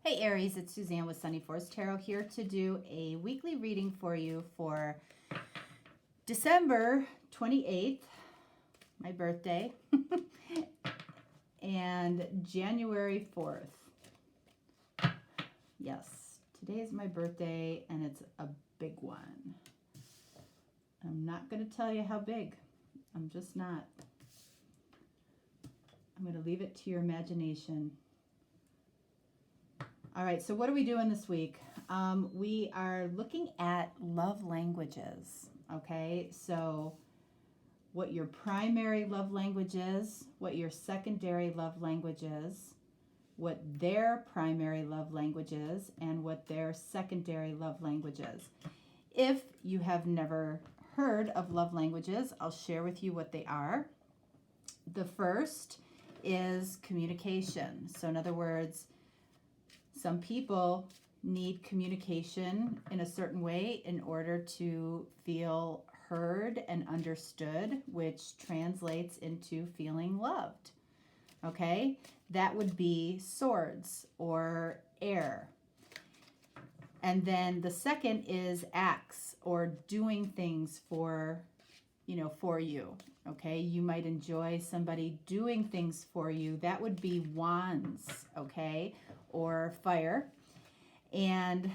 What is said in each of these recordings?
Hey Aries, it's Suzanne with Sunny Force Tarot here to do a weekly reading for you for December 28th, my birthday, and January 4th. Yes, today is my birthday and it's a big one. I'm not going to tell you how big. I'm just not. I'm going to leave it to your imagination. All right, so what are we doing this week? We are looking at love languages, okay? So what your primary love language is, what your secondary love language is, what their primary love language is, and what their secondary love language is. If you have never heard of love languages, I'll share with you what they are. The first is communication. So in other words, some people need communication in a certain way in order to feel heard and understood, which translates into feeling loved. Okay? That would be swords or air. And then the second is acts or doing things for you. Okay? You might enjoy somebody doing things for you. That would be wands, okay? Or fire. And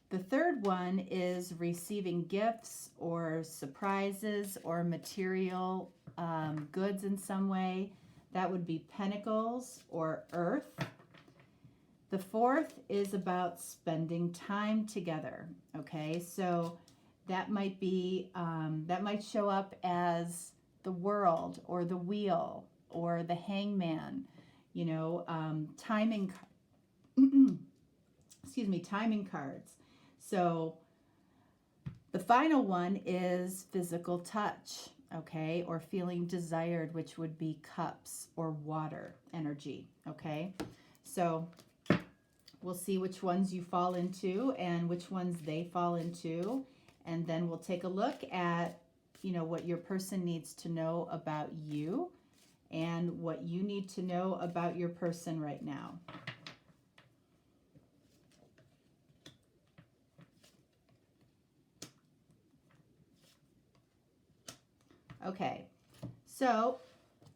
the third one is receiving gifts or surprises or material goods in some way. That would be pentacles or earth. The fourth is about spending time together. Okay, so that might be that might show up as the world or the wheel or the hangman. Timing. Timing cards. So the final one is physical touch, okay, or feeling desired, which would be cups or water energy, okay? So we'll see which ones you fall into and which ones they fall into, and then we'll take a look at, what your person needs to know about you and what you need to know about your person right now. Okay, so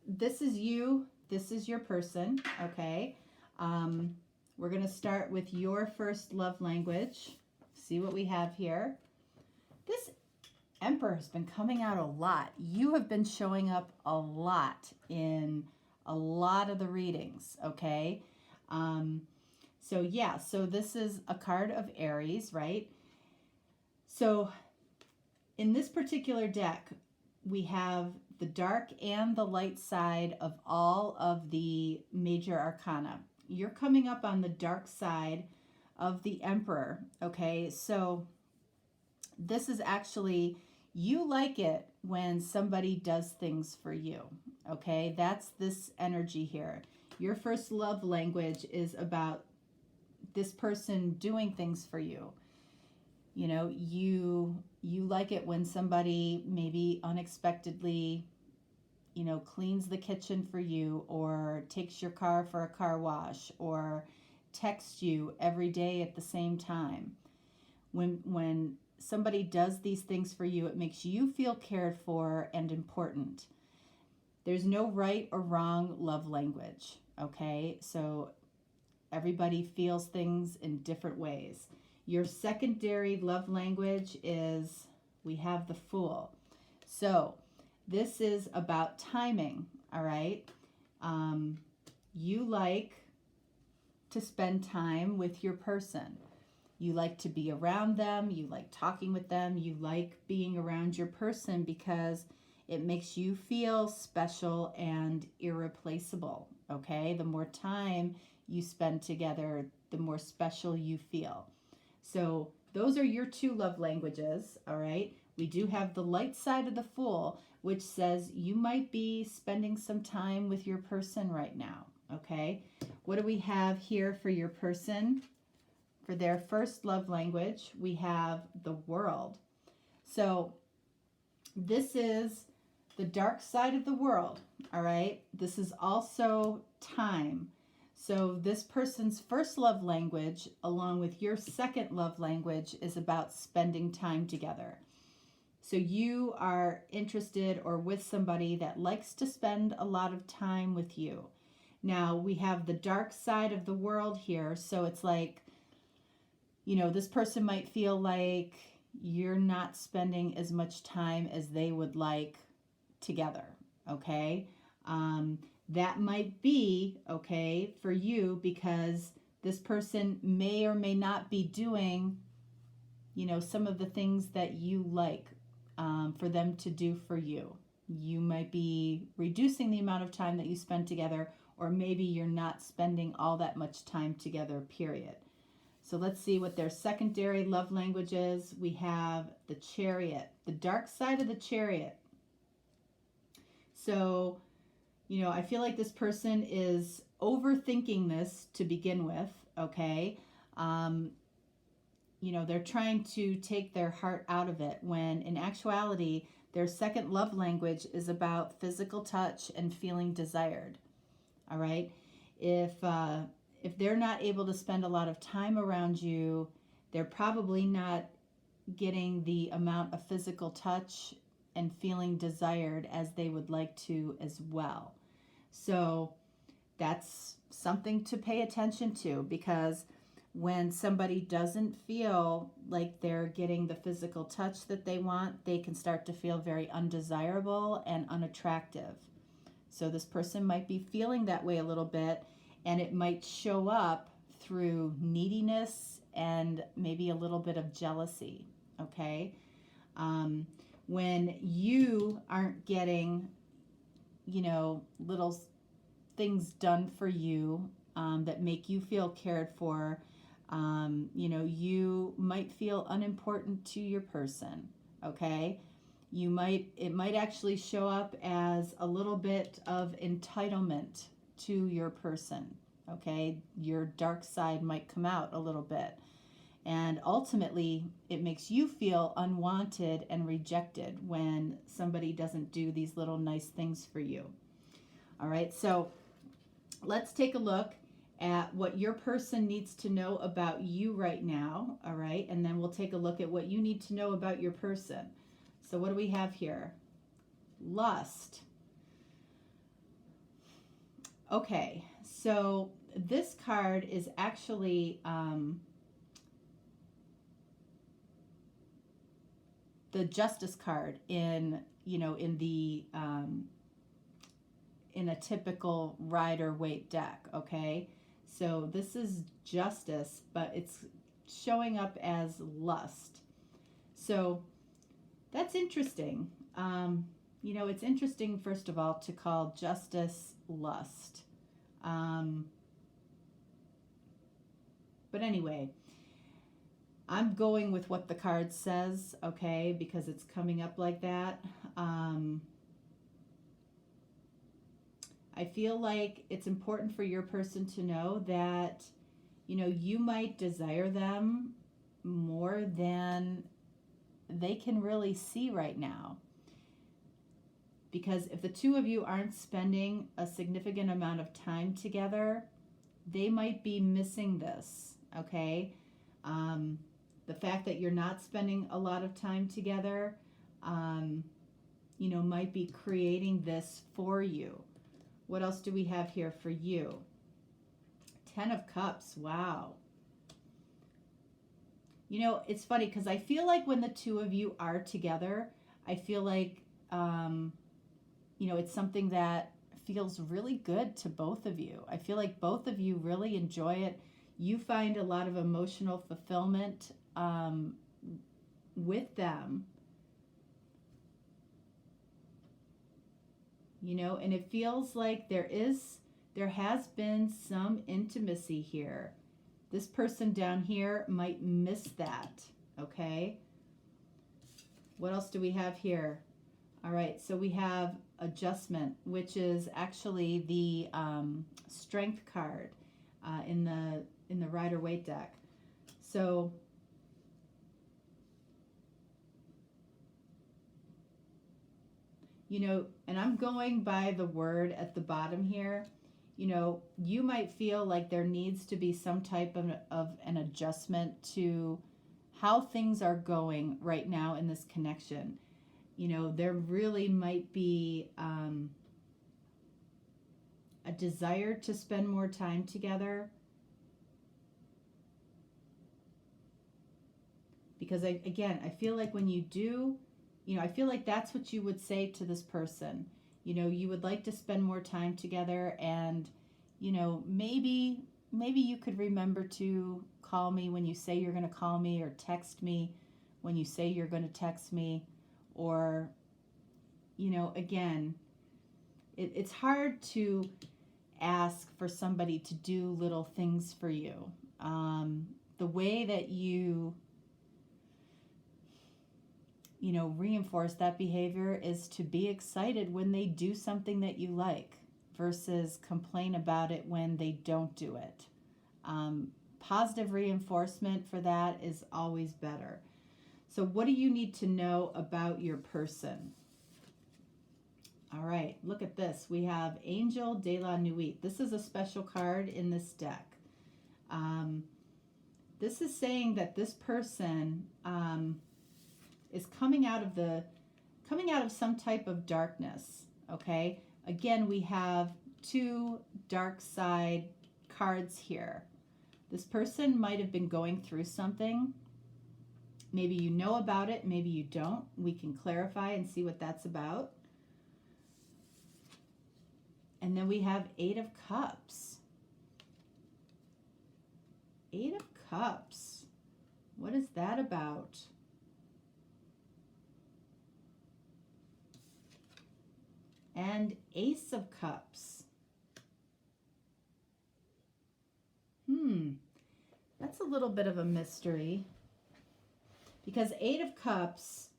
this is you, this is your person, okay? We're going to start with your first love language. See what we have here. This Emperor has been coming out a lot. You have been showing up a lot in a lot of the readings, okay? So this is a card of Aries, right? So in this particular deck, we have the dark and the light side of all of the major arcana. You're coming up on the dark side of the Emperor, okay? So this is actually, you like it when somebody does things for you, okay? That's this energy here. Your first love language is about this person doing things for you. You like it when somebody maybe unexpectedly, cleans the kitchen for you, or takes your car for a car wash, or texts you every day at the same time. When somebody does these things for you, it makes you feel cared for and important. There's no right or wrong love language, okay? So everybody feels things in different ways. Your secondary love language is, we have the Fool. So this is about timing, all right? You like to spend time with your person. You like to be around them. You like talking with them. You like being around your person because it makes you feel special and irreplaceable, okay? The more time you spend together, the more special you feel. So those are your two love languages, all right? We do have the light side of the Fool, which says you might be spending some time with your person right now, okay? What do we have here for your person? For their first love language, we have the World. So this is the dark side of the world, all right? This is also time. So this person's first love language, along with your second love language, is about spending time together. So you are interested or with somebody that likes to spend a lot of time with you. Now we have the dark side of the world here. So it's like, this person might feel like you're not spending as much time as they would like together. Okay. That might be okay for you because this person may or may not be doing, some of the things that you like for them to do for you. You might be reducing the amount of time that you spend together, or maybe you're not spending all that much time together, period. So let's see what their secondary love language is. We have the Chariot, the dark side of the Chariot. So, I feel like this person is overthinking this to begin with, okay? They're trying to take their heart out of it when in actuality, their second love language is about physical touch and feeling desired. All right? If they're not able to spend a lot of time around you, they're probably not getting the amount of physical touch and feeling desired as they would like to as well. So that's something to pay attention to, because when somebody doesn't feel like they're getting the physical touch that they want, they can start to feel very undesirable and unattractive. So this person might be feeling that way a little bit, and it might show up through neediness and maybe a little bit of jealousy, okay? When you aren't getting, little things done for you that make you feel cared for, you might feel unimportant to your person, okay? It might actually show up as a little bit of entitlement to your person, okay? Your dark side might come out a little bit. And ultimately, it makes you feel unwanted and rejected when somebody doesn't do these little nice things for you. All right, so let's take a look at what your person needs to know about you right now, all right? And then we'll take a look at what you need to know about your person. So what do we have here? Lust. Okay, so this card is actually the Justice card in a typical Rider-Waite deck, okay? So this is Justice, but it's showing up as Lust. So that's interesting. It's interesting, first of all, to call Justice Lust. But anyway, I'm going with what the card says, okay, because it's coming up like that. I feel like it's important for your person to know that, you might desire them more than they can really see right now. Because if the two of you aren't spending a significant amount of time together, they might be missing this, okay? The fact that you're not spending a lot of time together, might be creating this for you. What else do we have here for you? 10 of Cups. Wow. It's funny because I feel like when the two of you are together, I feel like, it's something that feels really good to both of you. I feel like both of you really enjoy it. You find a lot of emotional fulfillment with them. And it feels like there has been some intimacy here. This person down here might miss that, okay? What else do we have here? All right, so we have Adjustment, which is actually the Strength card in the Rider-Waite deck. So and I'm going by the word at the bottom here. you know, you might feel like there needs to be some type of an adjustment to how things are going right now in this connection. You know, there really might be a desire to spend more time together. Because again, I feel like when you do, you know, I feel like that's what you would say to this person. You know, you would like to spend more time together, and, you know, maybe you could remember to call me when you say you're going to call me, or text me when you say you're going to text me, or, you know, again, it's hard to ask for somebody to do little things for you. The way that you know, reinforce that behavior is to be excited when they do something that you like versus complain about it when they don't do it. Positive reinforcement for that is always better. So what do you need to know about your person? All right, look at this. We have Angel de la Nuit. This is a special card in this deck. This is saying that this person is coming out of some type of darkness. Okay, again, we have two dark side cards here. This person might have been going through something. Maybe you know about it, maybe you don't. We can clarify and see what that's about. And then we have Eight of Cups. Eight of Cups. What is that about? And Ace of Cups. That's a little bit of a mystery. Because Eight of Cups,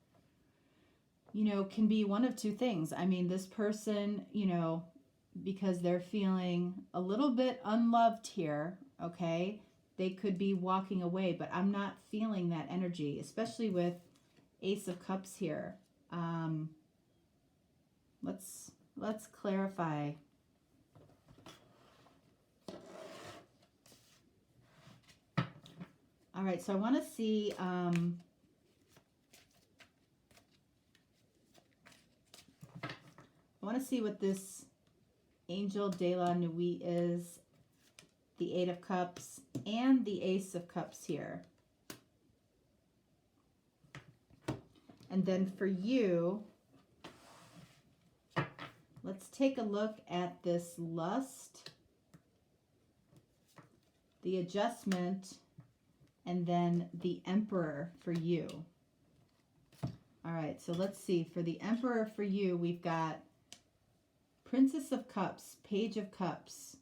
you know, can be one of two things. I mean, this person, you know, because they're feeling a little bit unloved here, okay, they could be walking away, but I'm not feeling that energy, especially with Ace of Cups here. Let's clarify. All right, so I want to see what this Angel de la Nuit is, the Eight of Cups and the Ace of Cups here. And then for you, let's take a look at this Lust, the Adjustment, and then the Emperor for you. All right, so let's see. For the Emperor for you, we've got Princess of Cups, Page of Cups.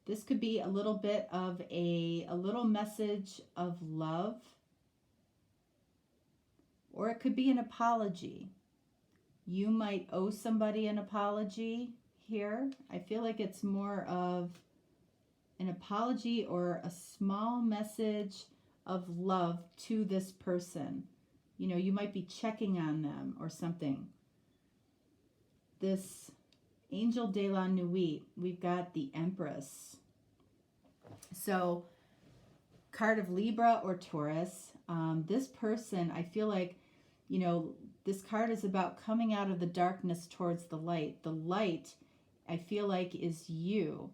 This could be a little bit of a little message of love, or it could be an apology. You might owe somebody an apology here. I feel like it's more of an apology or a small message of love to this person. You know, you might be checking on them or something. This Angel de la Nuit, we've got the Empress. So, card of Libra or Taurus. This person, I feel like, you know, this card is about coming out of the darkness towards the light. The light, I feel like, is you.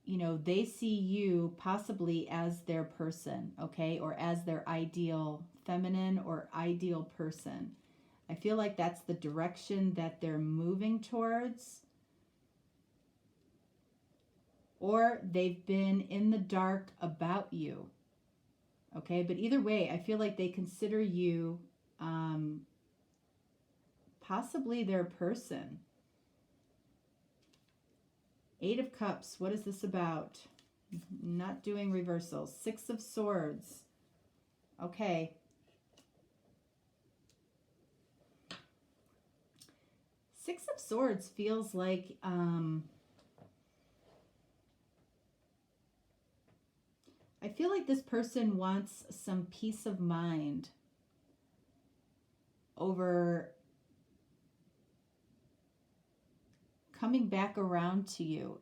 You know, they see you possibly as their person, okay, or as their ideal feminine or ideal person. I feel like that's the direction that they're moving towards. Or they've been in the dark about you, okay? But either way, I feel like they consider you possibly their person. Eight of Cups, what is this about? Not doing reversals. Six of Swords. Okay. Six of Swords feels like I feel like this person wants some peace of mind over coming back around to you.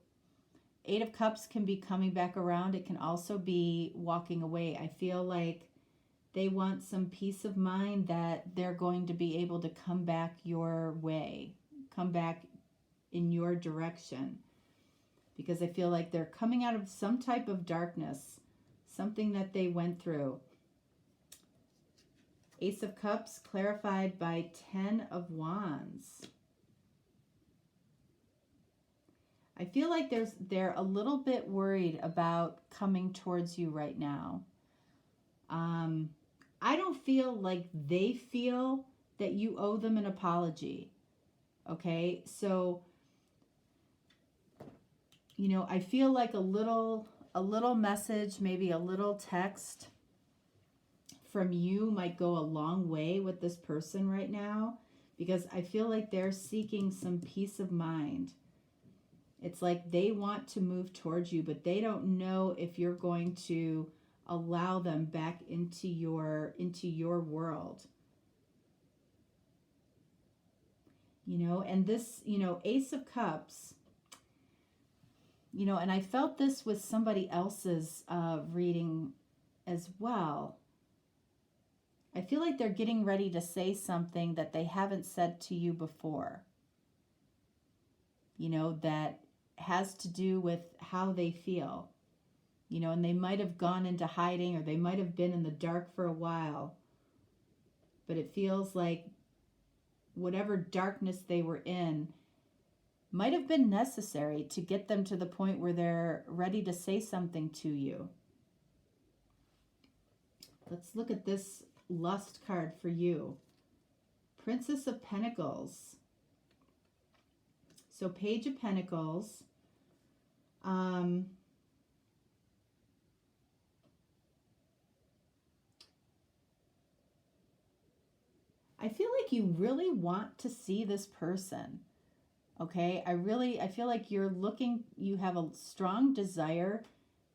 8 of Cups can be coming back around. It can also be walking away. I feel like they want some peace of mind that they're going to be able to come back your way, come back in your direction. Because I feel like they're coming out of some type of darkness, something that they went through. Ace of Cups clarified by 10 of Wands. I feel like they're a little bit worried about coming towards you right now. I don't feel like they feel that you owe them an apology. Okay, so you know, I feel like a little message, maybe a little text from you might go a long way with this person right now, because I feel like they're seeking some peace of mind. It's like they want to move towards you, but they don't know if you're going to allow them back into your world. You know, and this, you know, Ace of Cups, you know, and I felt this with somebody else's reading as well. I feel like they're getting ready to say something that they haven't said to you before. You know, that has to do with how they feel. You know, and they might have gone into hiding, or they might have been in the dark for a while. But it feels like whatever darkness they were in might have been necessary to get them to the point where they're ready to say something to you. Let's look at this lust card for you. Princess of Pentacles. So Page of Pentacles. I feel like you really want to see this person. Okay, I feel like you have a strong desire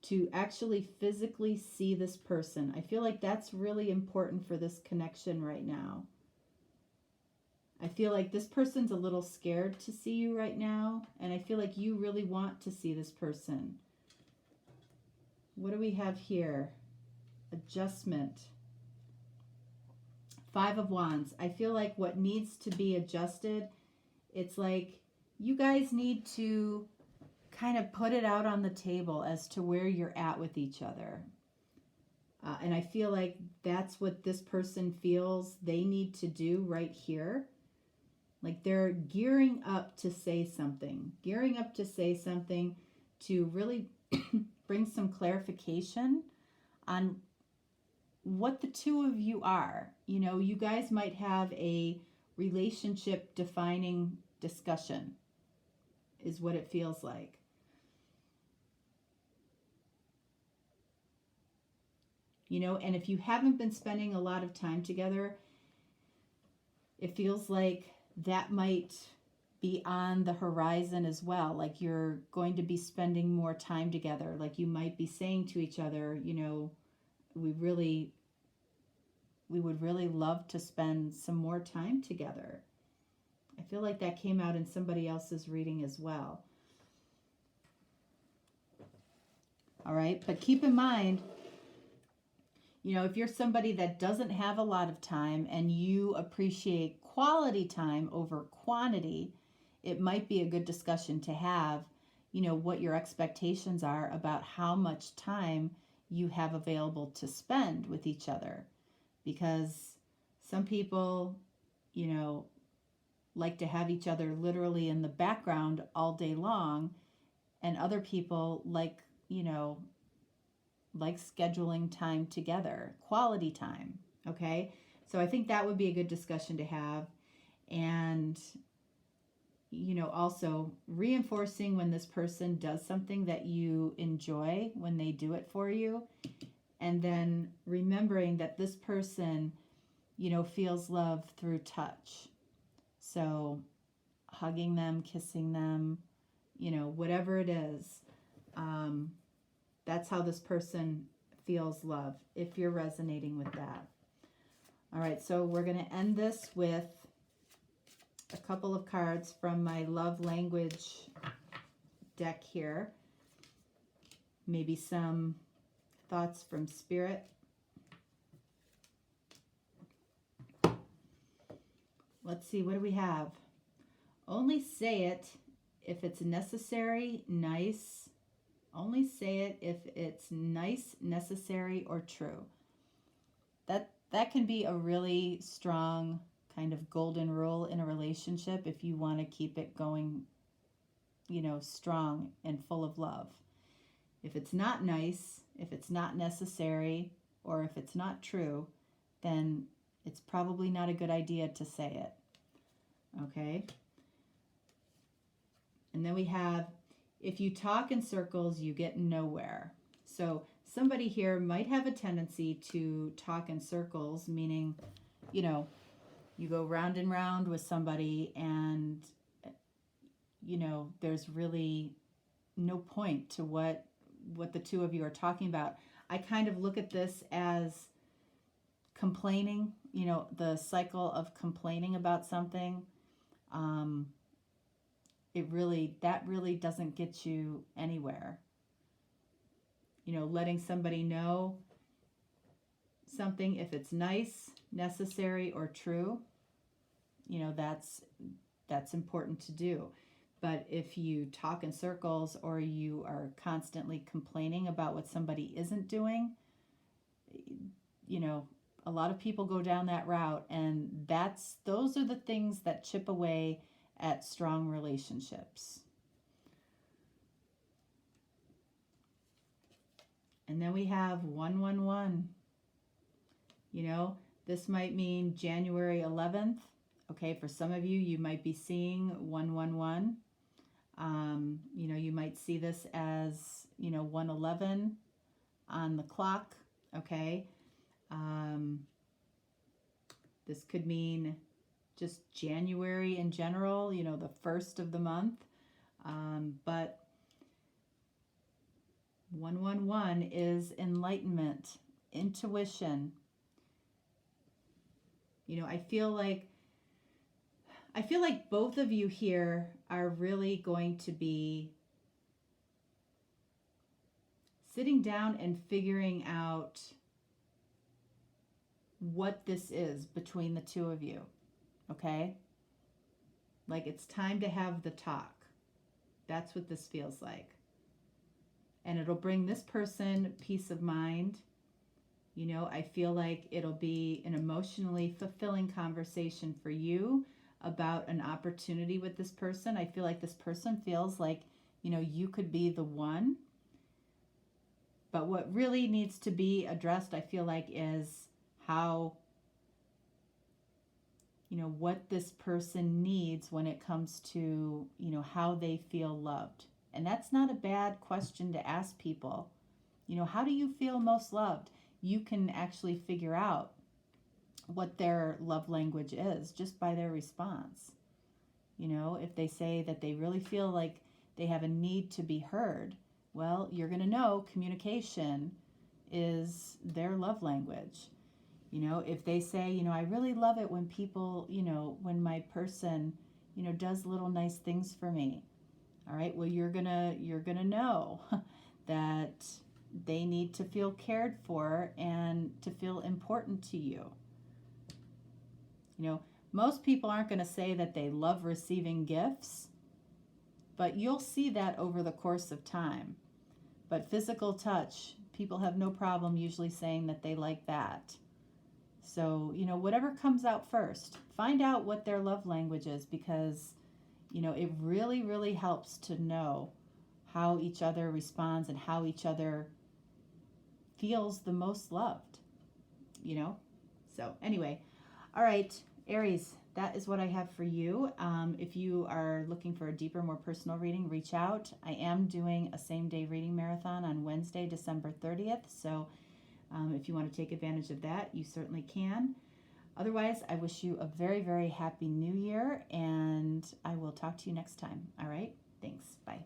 to actually physically see this person. I feel like that's really important for this connection right now. I feel like this person's a little scared to see you right now, and I feel like you really want to see this person. What do we have here? Adjustment. 5 of Wands. I feel like what needs to be adjusted, it's like you guys need to kind of put it out on the table as to where you're at with each other. And I feel like that's what this person feels they need to do right here. Like they're gearing up to say something, to really bring some clarification on what the two of you are. You know, you guys might have a relationship defining discussion, is what it feels like. You know, and if you haven't been spending a lot of time together, it feels like that might be on the horizon as well. Like you're going to be spending more time together. Like you might be saying to each other, you know, we would really love to spend some more time together. I feel like that came out in somebody else's reading as well. All right, but keep in mind, you know, if you're somebody that doesn't have a lot of time and you appreciate quality time over quantity, it might be a good discussion to have, you know, what your expectations are about how much time you have available to spend with each other. Because some people, you know, like to have each other literally in the background all day long, and other people like, you know, like scheduling time together, quality time, okay? So I think that would be a good discussion to have. And, you know, also reinforcing when this person does something that you enjoy when they do it for you. And then remembering that this person, you know, feels love through touch. So hugging them, kissing them, you know, whatever it is, that's how this person feels love, if you're resonating with that. All right, so we're going to end this with a couple of cards from my love language deck here. Maybe some thoughts from Spirit. Let's see, what do we have? Only say it if it's necessary, nice. Only say it if it's nice, necessary, or true. That can be a really strong kind of golden rule in a relationship if you want to keep it going, you know, strong and full of love. If it's not nice, if it's not necessary, or if it's not true, then it's probably not a good idea to say it. Okay? And then we have, if you talk in circles, you get nowhere. So somebody here might have a tendency to talk in circles, meaning, you know, you go round and round with somebody and, you know, there's really no point to what the two of you are talking about. I kind of look at this as complaining, you know, the cycle of complaining about something. That really doesn't get you anywhere. You know, letting somebody know something, if it's nice, necessary, or true, you know, that's important to do. But if you talk in circles or you are constantly complaining about what somebody isn't doing, you know, a lot of people go down that route, and those are the things that chip away at strong relationships. And then we have 111. You know, this might mean January 11th. Okay, for some of you, you might be seeing 111. You know, you might see this as, you know, 111 on the clock. Okay. This could mean just January in general, you know, the first of the month. But 111 is enlightenment, intuition. You know, I feel like both of you here are really going to be sitting down and figuring out what this is between the two of you. Okay? Like, it's time to have the talk. That's what this feels like. And it'll bring this person peace of mind. You know, I feel like it'll be an emotionally fulfilling conversation for you about an opportunity with this person. I feel like this person feels like, you know, you could be the one. But what really needs to be addressed, I feel like, is how, you know, what this person needs when it comes to, you know, how they feel loved. And that's not a bad question to ask people. You know, how do you feel most loved? You can actually figure out what their love language is just by their response. You know, if they say that they really feel like they have a need to be heard, well, you're going to know communication is their love language. You know, if they say, you know, I really love it when people, you know, when my person, you know, does little nice things for me. All right, well, you're gonna know that they need to feel cared for and to feel important to you. You know, most people aren't going to say that they love receiving gifts, but you'll see that over the course of time. But physical touch, people have no problem usually saying that they like that. So, you know, whatever comes out first, find out what their love language is, because, you know, it really, really helps to know how each other responds and how each other feels the most loved, you know? So anyway, all right, Aries, that is what I have for you. If you are looking for a deeper, more personal reading, reach out. I am doing a same-day reading marathon on Wednesday, December 30th. So if you want to take advantage of that, you certainly can. Otherwise, I wish you a very, very happy new year, and I will talk to you next time. All right? Thanks. Bye.